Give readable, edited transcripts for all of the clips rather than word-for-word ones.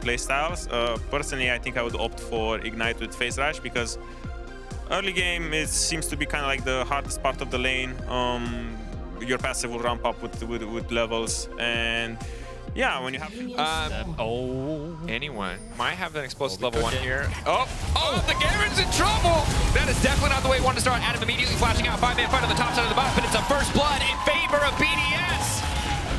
playstyles. Personally, I think I would opt for Ignite with Phase Rush because early game it seems to be kind of like the hardest part of the lane. Your passive will ramp up with levels, and yeah, when you have anyway, might have an explosive level 1 here. Oh, the Garen's in trouble. That is definitely not the way you want to start. Adam immediately flashing out. 5-man fight on the top side of the buff, but it's a first blood in favor of BDS.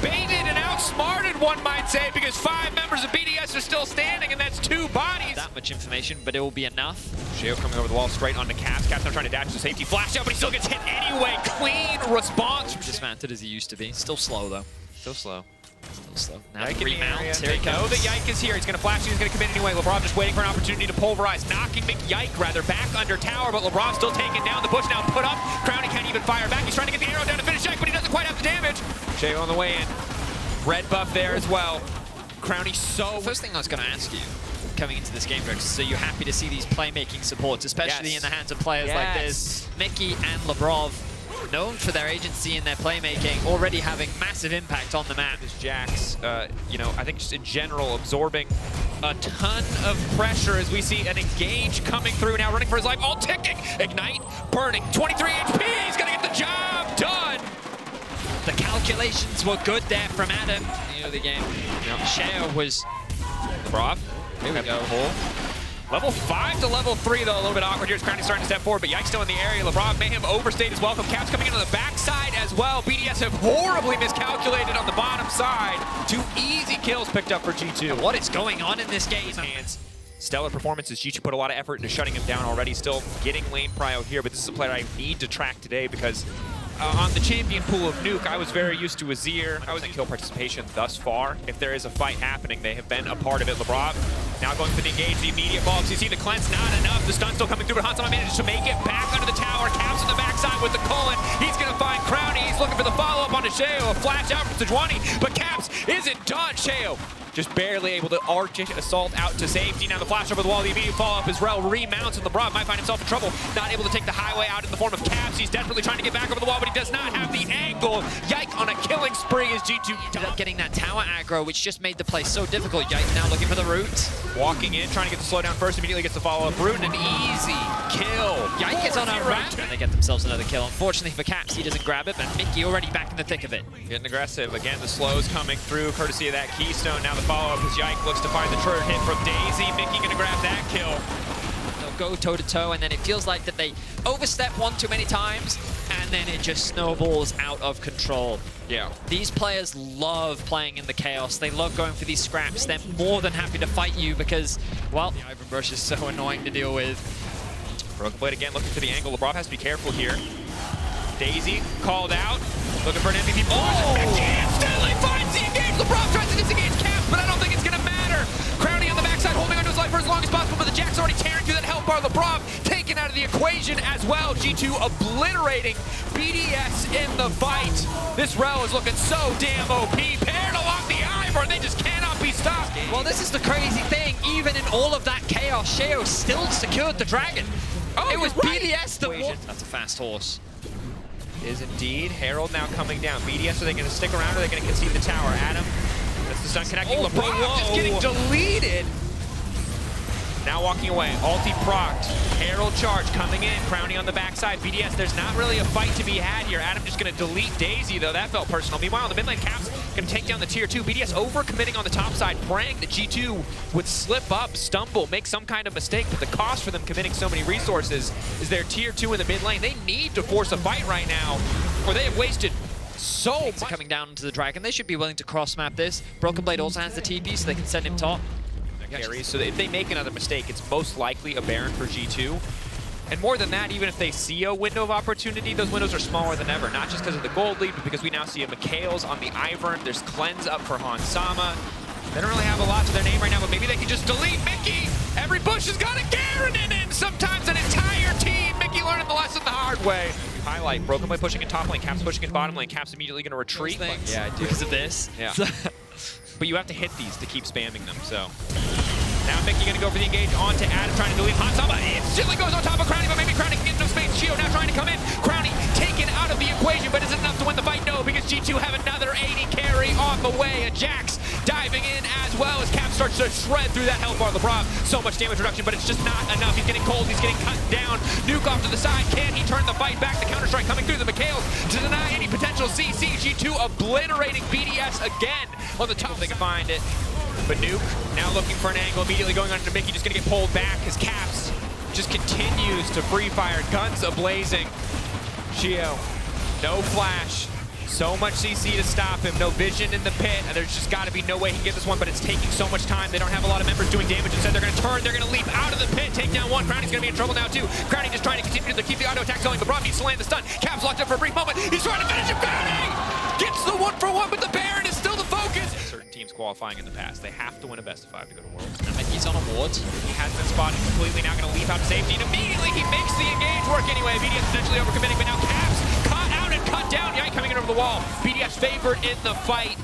Baited and outsmarted, one might say, because 5 members of BDS are still standing, and that's 2 bodies. That much information, but it will be enough. Sheo coming over the wall straight onto Caps. Caps now trying to dash to safety. Flash out, but he still gets hit anyway. Clean response. Dismounted as he used to be. Still slow, though. Still slow. Still slow. Now Yike the remount. Here he comes. Know that Yike is here. He's going to flash. He's going to commit anyway. LeBron just waiting for an opportunity to pulverize. Knocking Yike rather back under tower, but LeBron still taking down the bush now. Put up. Crowny can't even fire back. He's trying to get the arrow down to finish Yike, but he doesn't quite have the damage. Sheo on the way in. Red buff there as well. Crowny so... First thing I was going to ask you, coming into this game, Rex, so you're happy to see these playmaking supports, especially in the hands of players like this. Mickey and Lebrov, known for their agency and their playmaking, already having massive impact on the map. This Jax, you know, I think just in general, absorbing a ton of pressure as we see an engage coming through now, running for his life, all ticking. Ignite, burning, 23 HP, he's going to get the job done. The calculations were good there from Adam. The early game. Sheo was... Lebrov, here we go. Level 5 to level 3, though, a little bit awkward here. Crowny starting to step forward, but Yike's still in the area. Lebrov may have overstayed his welcome. Caps coming in on the backside as well. BDS have horribly miscalculated on the bottom side. 2 easy kills picked up for G2. What is going on in this game? Stellar performances. G2 put a lot of effort into shutting him down already. Still getting lane prio here, but this is a player I need to track today because on the champion pool of Nuke, I was very used to Azir. I was in kill participation thus far. If there is a fight happening, they have been a part of it. Lebrov now going for the engage, the immediate box. You see the cleanse, not enough. The stun still coming through, but Hansama manages to make it back under the tower. Caps on the backside with the Cullen. He's going to find Crowny. He's looking for the follow-up onto Sheo. A flash out from Sejuani, but Caps isn't done. Sheo just barely able to arch it, assault out to safety. Now the flash over the wall, the immediate follow-up as well remounts, and Lebrov might find himself in trouble. Not able to take the highway out in the form of Caps. He's desperately trying to get back over the wall, but he does not have the angle. Yike on a killing spree as G2 ended up getting that tower aggro, which just made the play so difficult. Yike now looking for the root. Walking in, trying to get the slowdown first, immediately gets the follow-up root, and an easy kill. Yike is on a ramp, and they get themselves another kill. Unfortunately for Caps, he doesn't grab it, but Mickey already back in the thick of it. Getting aggressive. Again, the slows coming through, courtesy of that Keystone. Now the follow-up as Yike looks to find the turret hit from Daisy. Mickey gonna grab that kill. They'll go toe-to-toe, and then it feels like that they overstep one too many times, and then it just snowballs out of control. Yeah. These players love playing in the chaos. They love going for these scraps. They're more than happy to fight you because, well, the Ivan Brush is so annoying to deal with. Broken Blade again looking for the angle. Lebrov has to be careful here. Daisy called out, looking for an MVP. Stanley finds the engage. Lebrov tries to disengage Caps, but I don't think it's gonna matter. Crowny on the backside holding onto his life for as long as possible, but the Jack's already tearing through that health bar. Lebrov taken out of the equation as well. G2 obliterating BDS in the fight. This Rel is looking so damn OP. Paired along the Ivor, they just cannot be stopped. Well, this is the crazy thing. Even in all of that chaos, Sheo still secured the dragon. It was BDS that won. That's a fast horse. Is indeed. Herald now coming down. BDS, are they going to stick around or are they going to concede the tower? Adam, that's the stun connecting. Lebrov just getting deleted. Now walking away. Ulti procced. Herald charge coming in. Crowny on the backside. BDS, there's not really a fight to be had here. Adam just going to delete Daisy, though. That felt personal. Meanwhile, the mid lane Caps going to take down the tier 2. BDS over-committing on the top side, praying that G2 would slip up, stumble, make some kind of mistake. But the cost for them committing so many resources is their tier 2 in the mid lane. They need to force a fight right now, or they have wasted so much. Coming down into the dragon, they should be willing to cross-map this. Broken Blade also has the TP, so they can send him top. Carries, so if they make another mistake, it's most likely a Baron for G2. And more than that, even if they see a window of opportunity, those windows are smaller than ever. Not just because of the gold lead, but because we now see a Mikhail's on the Ivern. There's cleanse up for Hansama. They don't really have a lot to their name right now, but maybe they can just delete Mickey. Every bush has got a Garen in it. Sometimes an entire team. Mickey learning the lesson the hard way. Highlight, Broken Blade pushing in top lane, Caps pushing in bottom lane. Caps immediately going to retreat. Yeah, I do. Because of this. Yeah. But you have to hit these to keep spamming them, so. Now Mickey going to go for the engage onto Adam, trying to delete Hansama. Instantly goes on top of Crowny, but maybe Crowny can get no space. Sheo now trying to come in. Crowny taken out of the equation, but is it enough to win the fight? No, because G2 have another 80 carry on the way. A Jax diving in as well as Cap starts to shred through that health bar. LeBron, so much damage reduction, but it's just not enough. He's getting cold, he's getting cut down. Nuke off to the side, can he turn the fight back? The counter-strike coming through the McHale's to deny any potential CC. G2 obliterating BDS again on the top. They can find it. But Nuke now looking for an angle, immediately going under to Mickey, just gonna get pulled back as Caps just continues to free fire, guns ablazing. Shio, no flash. So much CC to stop him, no vision in the pit, and there's just got to be no way he can get this one, but it's taking so much time. They don't have a lot of members doing damage. Instead, they're going to turn, they're going to leap out of the pit, take down one. Crowning's going to be in trouble now, too. Crowning just trying to continue to keep the auto attack going. LeBron needs to land the stun. Caps locked up for a brief moment. He's trying to finish it. Crowning gets the 1-for-1, but the Baron is still the focus. Certain teams qualifying in the past, they have to win a best of 5 to go to Worlds. And Mickey's on a ward. He has been spotted completely, now going to leap out to safety, and immediately he makes the engage work anyway. BDS potentially overcommitting, but now Caps caught out and cut down. Yike coming in over the wall. BDS favored in the fight.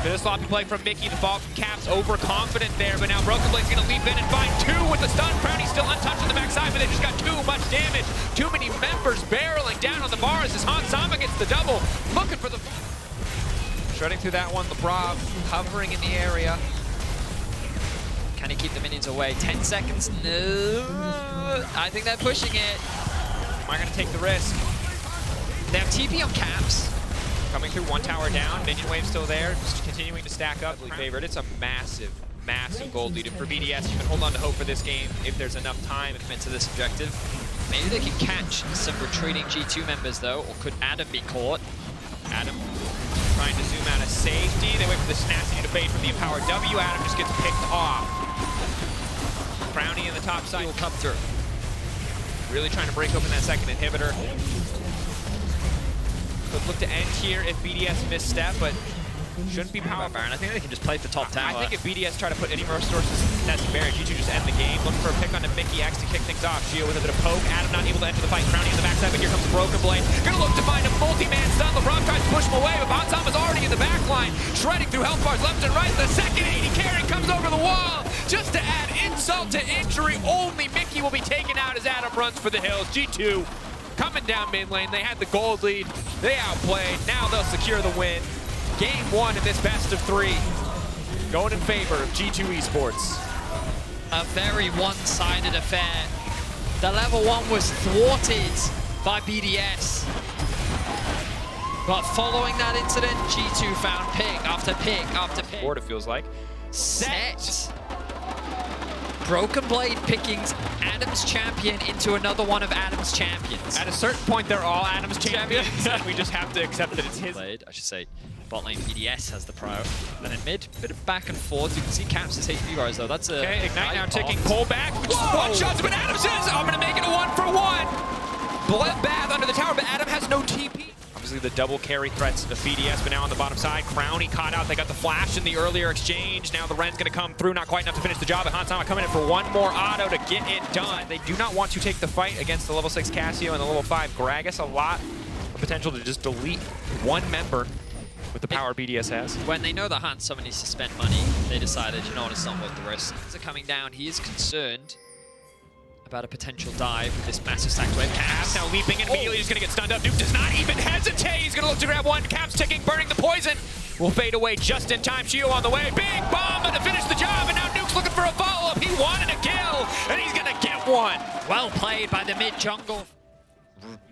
Bit of sloppy play from Mickey, the fall from Caps, overconfident there, but now Broken Blade's gonna leap in and find 2 with the stun. Crowny's still untouched on the backside, but they just got too much damage. Too many members barreling down on the bars as Hansama gets the double, looking for the... Shredding through that one, LeBron hovering in the area. Can he keep the minions away? 10 seconds, no. I think they're pushing it. Am I gonna take the risk? They have TP on Caps. Coming through, 1 tower down, minion wave still there, just continuing to stack up. Favorite. It's a massive, massive gold lead. And for BDS, you can hold on to hope for this game if there's enough time. Commit to this objective. Maybe they can catch some retreating G2 members though, or could Adam be caught? Adam trying to zoom out of safety. They wait for the tenacity to fade from the empowered W. Adam just gets picked off. Brownie in the top side will come through. Really trying to break open that second inhibitor. Could look to end here if BDS misstep, but shouldn't be power. Baron, I think they can just play for top tower. I think if BDS try to put any more resources in that Baron, G2 just end the game. Looking for a pick onto Mickey X to kick things off. Shio with a bit of poke. Adam not able to enter the fight. Brownie on the backside, but here comes Broken Blade. Gonna look to find a multi-man stun. LeBron tries to push him away, but Hansama's already in the back line, shredding through health bars left and right. The second 80 carry comes over the wall. Just to add insult to injury, only Mickey will be taken out as Adam runs for the hills. G2 coming down mid lane. They had the gold lead. They outplayed. Now they'll secure the win. Game 1 in this best of 3. Going in favor of G2 Esports. A very one-sided affair. The level 1 was thwarted by BDS. But following that incident, G2 found pick after pick after pick. Board, it feels like. Set. Broken Blade picking Adam's champion into another one of Adam's champions. At a certain point, they're all Adam's champions, and we just have to accept that it's his. Blade, I should say, bot lane BDS has the pro. Then in mid, bit of back and forth. You can see Caps' HP bars though. That's a okay. Ignite now ticking. Pull back. One shots, but Adam says, "I'm gonna make it a 1-for-1." Bloodbath under the tower, but Adam has no TP. Obviously the double carry threats of BDS, but now on the bottom side, Crowny caught out. They got the flash in the earlier exchange. Now the Ren's gonna come through, not quite enough to finish the job, and Hansama coming in for 1 more auto to get it done. They do not want to take the fight against the level 6 Cassio and the level 5 Gragas. A lot of potential to just delete 1 member with the power BDS has. When they know that Hansama needs to spend money, they decided, you know what, it's not worth the risk. As they're coming down, he is concerned about a potential dive with this massive stacked wave. Caps now leaping in, immediately just gonna get stunned up. Nuke does not even hesitate. He's gonna look to grab one. Caps ticking, burning the poison. Will fade away just in time. Shio on the way. Big bomb to finish the job, and now Nuke's looking for a follow-up. He wanted a kill, and he's gonna get one. Well played by the mid jungle.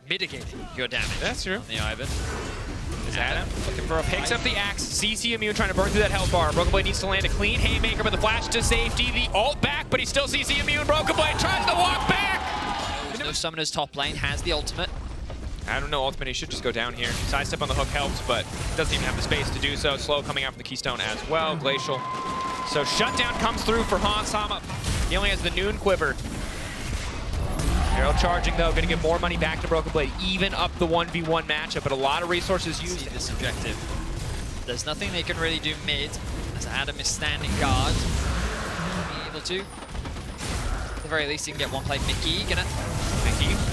Mitigating your damage. That's true. On the Ivan. Is Adam looking for a picks up the axe. CC immune trying to burn through that health bar. Broken Blade needs to land a clean haymaker, but the flash to safety. The ult back, but he's still CC immune. Broken Blade tries to walk back. No Summoner's top lane has the ultimate. I don't know, ultimate, he should just go down here. Sidestep on the hook helps, but doesn't even have the space to do so. Slow coming out from the Keystone as well. Glacial. So shutdown comes through for Hansama. He only has the Noon Quiver. Arrow charging though, gonna get more money back to Broken Blade, even up the 1v1 matchup, but a lot of resources used. See this objective. There's nothing they can really do mid, as Adam is standing guard. Be able to. At the very least, he can get one play. Mickey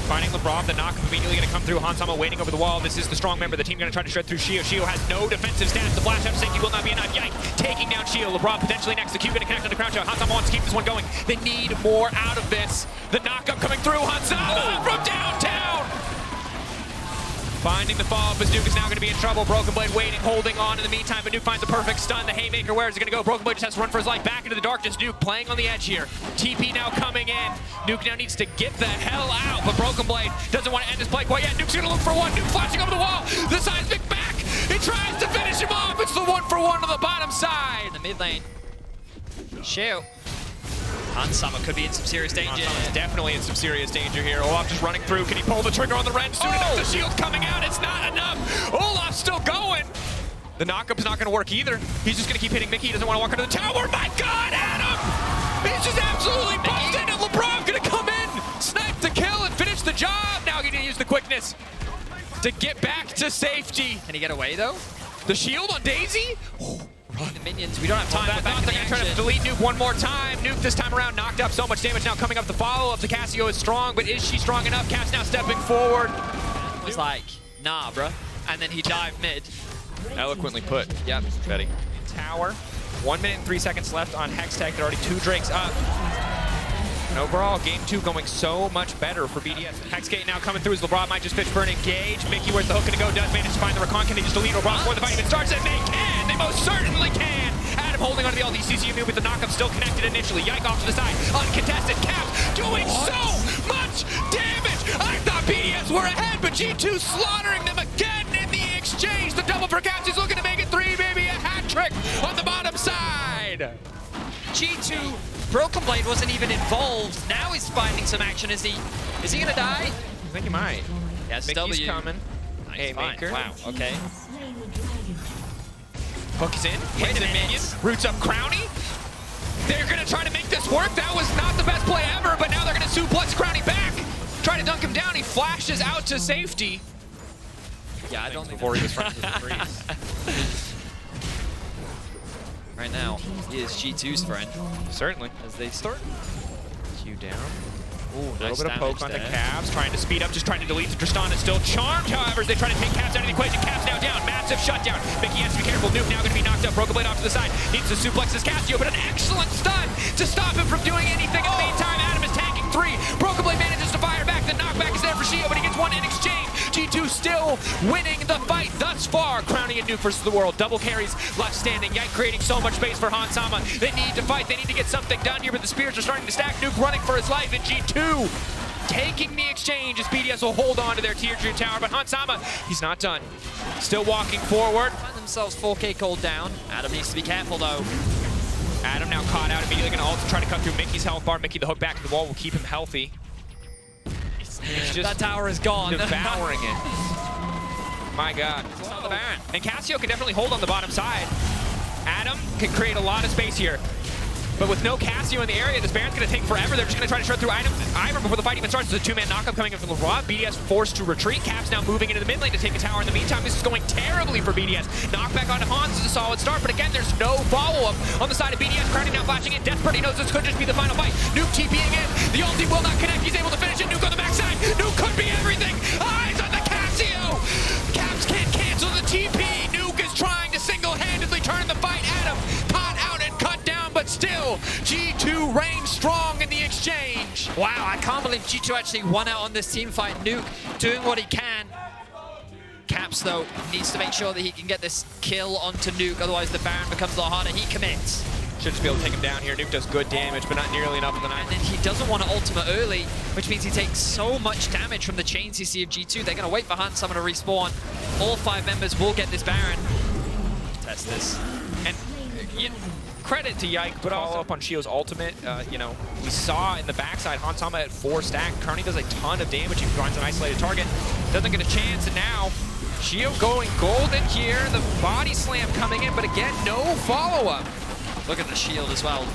finding LeBron, the knock immediately gonna come through. Hansama waiting over the wall. This is the strong member. The team gonna try to shred through Shio. Shio has no defensive stance. The flash out of safety will not be enough. Yike, taking down Shio. LeBron potentially next. The Q gonna connect on the crouch out. Hansama wants to keep this one going. They need more out of this. The knockup coming through. Hansama from downtown. Finding the follow-up as Nuke is now going to be in trouble. Broken Blade waiting, holding on in the meantime, but Nuke finds the perfect stun. The Haymaker, where is it going to go? Broken Blade just has to run for his life back into the darkness. Nuke playing on the edge here. TP now coming in. Nuke now needs to get the hell out, but Broken Blade doesn't want to end this play quite yet. Nuke's going to look for one. Nuke flashing over the wall. The seismic back. He tries to finish him off. It's the 1-for-1 on the bottom side. In the mid lane. Shield. Hansama could be in some serious danger. Hansama's definitely in some serious danger here. Olaf just running through. Can he pull the trigger on the Ren soon enough? The shield's coming out. It's not enough. Olaf's still going. The knockup's not going to work either. He's just going to keep hitting Mickey. He doesn't want to walk under the tower. My God, Adam! He's just absolutely busted, and LeBron going to come in, snipe the kill, and finish the job. Now he's going to use the quickness to get back to safety. Can he get away, though? The shield on Daisy? The minions, we don't have time. They're going to try to delete Nuke one more time. Nuke this time around knocked up so much damage. Now coming up the follow-up. The Cassio is strong, but is she strong enough? Cass now stepping forward. It was like, nah, bruh. And then he dived mid. Eloquently put. Yep, Betty. Tower. 1 minute and 3 seconds left on Hextech. There are already 2 drakes up. And overall, game 2 going so much better for BDS. Hexgate now coming through as LeBron might just fish for an engage. Mickey, where's the hook gonna go? Does manage to find the recon. Can they just delete LeBron before the fight even starts? And they can! They most certainly can! Adam holding onto the LDCC move with the knockup still connected initially. Yike off to the side. Uncontested. Caps doing so much damage! I thought BDS were ahead, but G2 slaughtering them again in the exchange. The double for Caps. He's looking to make it 3, maybe a hat trick on the bottom side. G2, Broken Blade wasn't even involved. Now he's finding some action. Is he gonna die? I think he might. Yes, Mickey's W. coming. Nice, Haymaker. wow, okay. Hook is in. Wait Hits a the minute. minion. Roots up Crowny. They're going to try to make this work. That was not the best play ever, but now they're going to suplex Crowny back. Try to dunk him down. He flashes out to safety. Yeah, I don't think Before he was friends with the freeze. right now, he is G2's friend. Certainly. As they start. Q down. Ooh, a Nice little bit of poke on damage the there. Cavs, trying to speed up, just trying to delete. Tristan is still charmed, however, as they try to take Cavs out of the equation. Cavs now down, massive shutdown. Mickey has to be careful. Nuke now going to be knocked up. Broken Blade off to the side. Needs to suplex his Cassio, but an excellent stun to stop him from doing anything. In the meantime, Adam is tanking 3. Broken Blade manages to fire back. The knockback is there for Shio, but he gets 1 in exchange. G2 still winning the fight thus far. Crowning and Nuke versus the world. Double carries left standing. Yike creating so much space for Hansama. They need to fight. They need to get something done here, but the spears are starting to stack. Nuke running for his life, and G2 taking the exchange as BDS will hold on to their tier 2 tower, but Hansama, he's not done. Still walking forward. Find themselves 4K called down. Adam needs to be careful though. Adam now caught out, immediately going to ult to try to cut through Mickey's health bar. Mickey, the hook back to the wall will keep him healthy. It's just that tower is gone. devouring it. My God. The Baron. And Cassio can definitely hold on the bottom side. Adam can create a lot of space here. But with no Cassio in the area, this Baron's going to take forever. They're just going to try to shred through Ivern before the fight even starts. There's a 2-man knockup coming in from LeBron. BDS forced to retreat. Caps now moving into the mid lane to take a tower. In the meantime, this is going terribly for BDS. Knockback onto Hans is a solid start, but again, there's no follow-up on the side of BDS. Crowning now flashing in. Desperate, he knows this could just be the final fight. Nuke TPing in. The ulti will not connect. He's able to finish it. Nuke on the backside. Nuke could be everything. Eyes on the Cassio. Caps can't cancel the TP. Nuke is trying to single-handedly turn the fight. Adam caught out and cut down, but still, G2 reigns strong in the exchange. Wow, I can't believe G2 actually won out on this team fight. Nuke doing what he can. Caps, though, needs to make sure that he can get this kill onto Nuke, otherwise the Baron becomes a lot harder. He commits. Should just be able to take him down here. Nuke does good damage, but not nearly enough of the night. And then he doesn't want to ultimate early, which means he takes so much damage from the chain CC of G2. They're going to wait for Hansama to respawn. All 5 members will get this Baron. Test this. And credit to Yike, but also up on Shio's ultimate. You know, we saw in the backside Hansama at 4 stack. Kearney does a ton of damage. He finds an isolated target. Doesn't get a chance, and now Shio going golden here. The body slam coming in, but again, no follow-up. Look at the shield as well.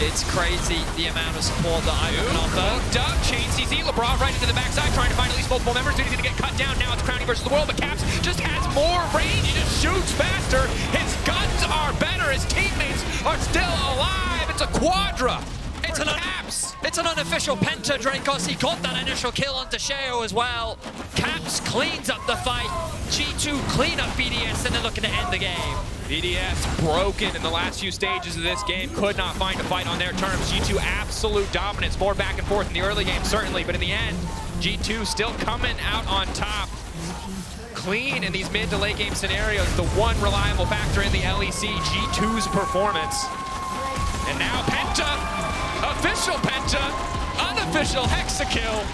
It's crazy the amount of support that Ivern can offer. Hooked up, chain CC, LeBron right into the backside, trying to find at least multiple members. He's gonna get cut down. Now it's Crowny versus the world, but Caps just has more range. He just shoots faster. His guns are better. His teammates are still alive. It's a quadra. It's an Caps. It's an unofficial penta Dracos. He got that initial kill onto Sheo as well. Caps cleans up the fight. G2 clean up BDS, and they're looking to end the game. BDS broken in the last few stages of this game. Could not find a fight on their terms. G2 absolute dominance. More back and forth in the early game, certainly, but in the end, G2 still coming out on top. Clean in these mid to late game scenarios. The one reliable factor in the LEC, G2's performance. And now Penta, official Penta, unofficial Hexakill.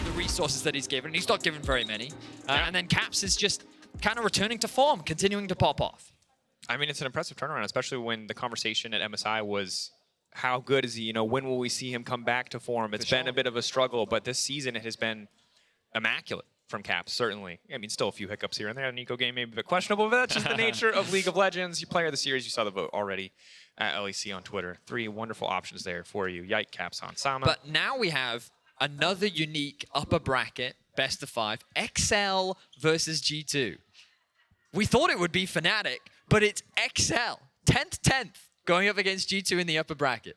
The resources that he's given, he's not given very many. And then Caps is just kind of returning to form, continuing to pop off. I mean, it's an impressive turnaround, especially when the conversation at MSI was, how good is he? You know, when will we see him come back to form? It's been a bit of a struggle, but this season it has been immaculate from Caps, certainly. I mean, still a few hiccups here and there. The Nico game may be a bit questionable, but that's just the nature of League of Legends. You player of the series, you saw the vote already at LEC on Twitter. 3 wonderful options there for you. Yike, Caps, on Sama. But now we have another unique upper bracket, best of 5, XL versus G2. We thought it would be Fnatic, but it's XL, 10th, going up against G2 in the upper bracket.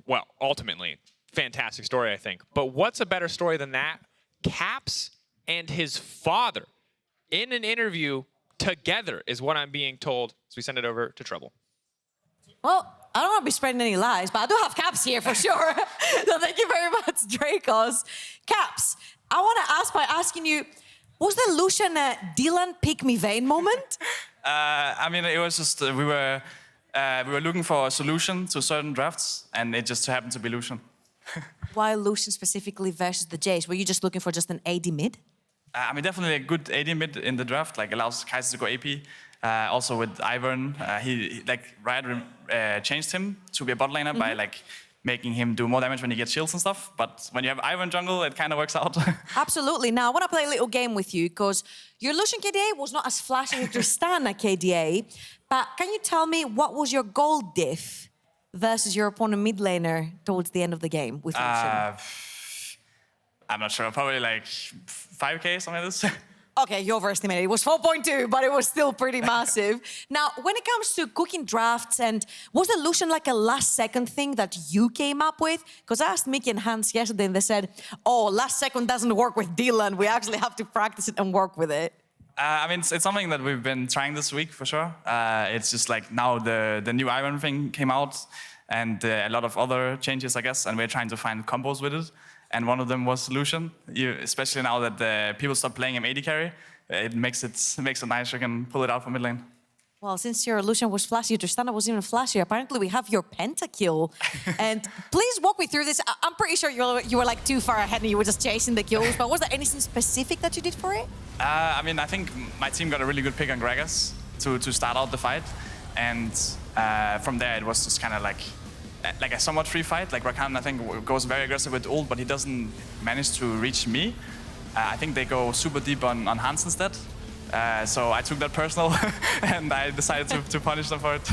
Well, ultimately, fantastic story, I think. But what's a better story than that? Caps and his father in an interview together is what I'm being told. So we send it over to Trouble. Well, I don't want to be spreading any lies, but I do have Caps here for sure. So thank you very much, Dracos. Caps, I want to ask by asking you, was the Lucian Dylan pick me vein moment? I mean, it was just we were looking for a solution to certain drafts, and it just happened to be Lucian. Why Lucian specifically versus the Jace? Were you just looking for just an AD mid? I mean, definitely a good AD mid in the draft, like allows Kaiser to go AP. Also with Ivern, he like Riot changed him to be a bot laner by like making him do more damage when he gets shields and stuff. But when you have Ivern jungle, it kind of works out. Absolutely. Now, I want to play a little game with you because your Lucian KDA was not as flashy as your Tristana KDA. But can you tell me what was your gold diff versus your opponent mid laner towards the end of the game with Lucian? I'm not sure. Probably like 5K, something like this. Okay, you overestimated. It was 4.2, but it was still pretty massive. Now, when it comes to cooking drafts, and was the Lucian like a last-second thing that you came up with? Because I asked Mickey and Hans yesterday, and they said, oh, last second doesn't work with Dylan. We actually have to practice it and work with it. I mean, it's something that we've been trying this week, for sure. It's just like now the new Iron thing came out, and a lot of other changes, I guess, and we're trying to find combos with it. And one of them was Lucian. Especially now that people stop playing him AD carry, it makes it nice. You can pull it out from mid lane. Well, since your Lucian was flashy, your Tristana was even flashier. Apparently, we have your pentakill. And please walk me through this. I'm pretty sure you were like too far ahead and you were just chasing the kills. But was there anything specific that you did for it? I mean, I think my team got a really good pick on Gragas to start out the fight. And from there, it was just kind of like a somewhat free fight. Like Rakan, I think, goes very aggressive with ult, but he doesn't manage to reach me. I think they go super deep on Hans instead. So I took that personal, and I decided to punish them for it.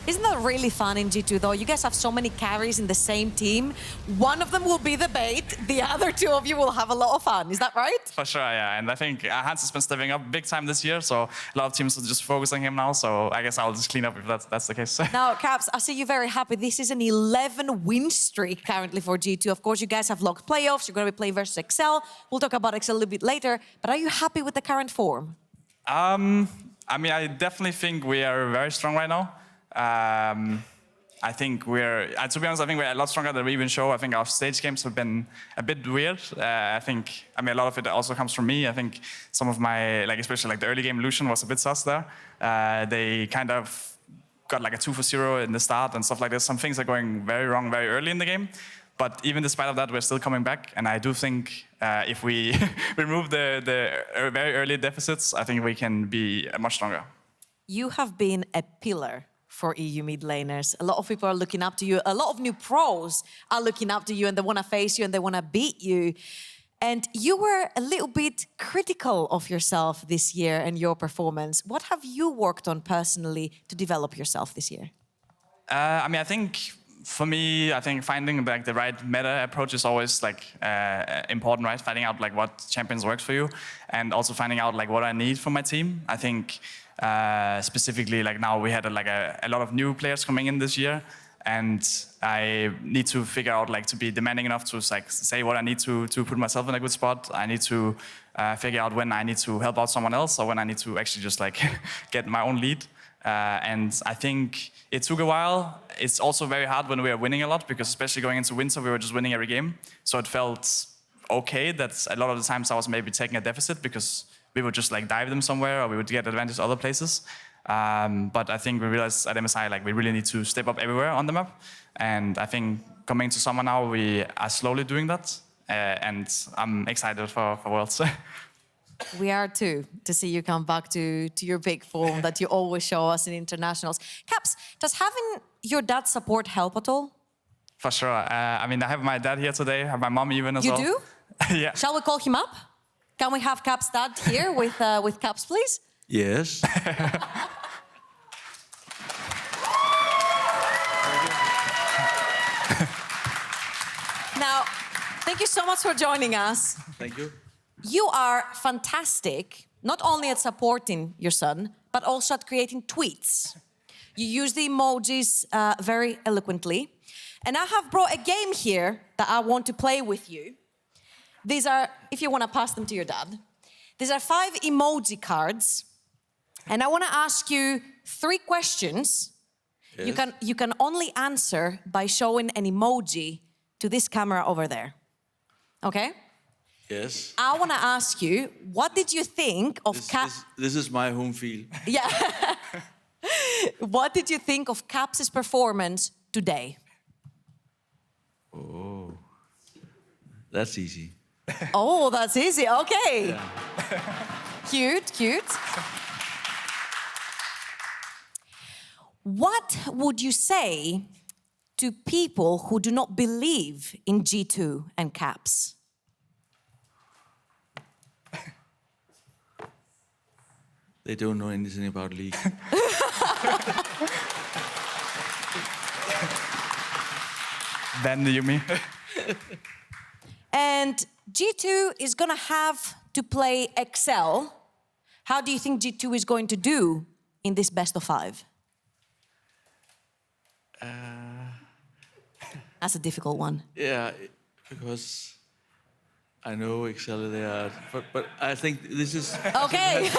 Isn't that really fun in G2, though? You guys have so many carries in the same team. One of them will be the bait. The other two of you will have a lot of fun. Is that right? For sure, yeah. And I think Hans has been stepping up big time this year, so a lot of teams are just focusing on him now. So I guess I'll just clean up if that's the case. Now, Caps, I see you very happy. This is an 11-win streak currently for G2. Of course, you guys have locked playoffs. You're going to be playing versus XL. We'll talk about XL a little bit later. But are you happy with the current form? I mean, I definitely think we are very strong right now. I think to be honest, I think we're a lot stronger than we even show. I think our stage games have been a bit weird. I mean, a lot of it also comes from me. I think some of my, like, especially like the early game Lucian was a bit sus there. They kind of got like a 2 for 0 in the start and stuff like this. Some things are going very wrong very early in the game. But even despite of that, we're still coming back. And I do think if we remove the very early deficits, I think we can be much stronger. You have been a pillar for EU mid laners. A lot of people are looking up to you. A lot of new pros are looking up to you and they want to face you and they want to beat you. And you were a little bit critical of yourself this year and your performance. What have you worked on personally to develop yourself this year? I mean, I think for me, I think finding like the right meta approach is always like important, right? Finding out like what champions works for you, and also finding out like what I need for my team. I think specifically like now we had a lot of new players coming in this year, and I need to figure out like to be demanding enough to like say what I need to put myself in a good spot. I need to figure out when I need to help out someone else or when I need to actually just like get my own lead. And I think it took a while. It's also very hard when we are winning a lot, because especially going into winter, we were just winning every game. So it felt okay that a lot of the times I was maybe taking a deficit because we would just like dive them somewhere, or we would get advantage other places. But I think we realized at MSI, like, we really need to step up everywhere on the map. And I think coming to summer now, we are slowly doing that. And I'm excited for Worlds. We are too, to see you come back to your big form that you always show us in internationals. Caps, does having your dad's support help at all? For sure. I mean, I have my dad here today, I have my mom even as well. You do? Yeah. Shall we call him up? Can we have Caps' dad here with Caps, please? Yes. Now, thank you so much for joining us. Thank you. You are fantastic, not only at supporting your son, but also at creating tweets. You use the emojis very eloquently. And I have brought a game here that I want to play with you. These are, if you want to pass them to your dad, these are 5 emoji cards. And I want to ask you 3 questions. Yes. You can only answer by showing an emoji to this camera over there. Okay? Yes. I want to ask you, what did you think of This is my home field. Yeah. What did you think of Caps' performance today? Oh, that's easy. Oh, that's easy. Okay. Yeah. Cute, cute. What would you say to people who do not believe in G2 and Caps? They don't know anything about League. Then you mean? And G2 is going to have to play Excel. How do you think G2 is going to do in this best of 5? That's a difficult one. Yeah, because I know Excel they are, but I think this is. Okay.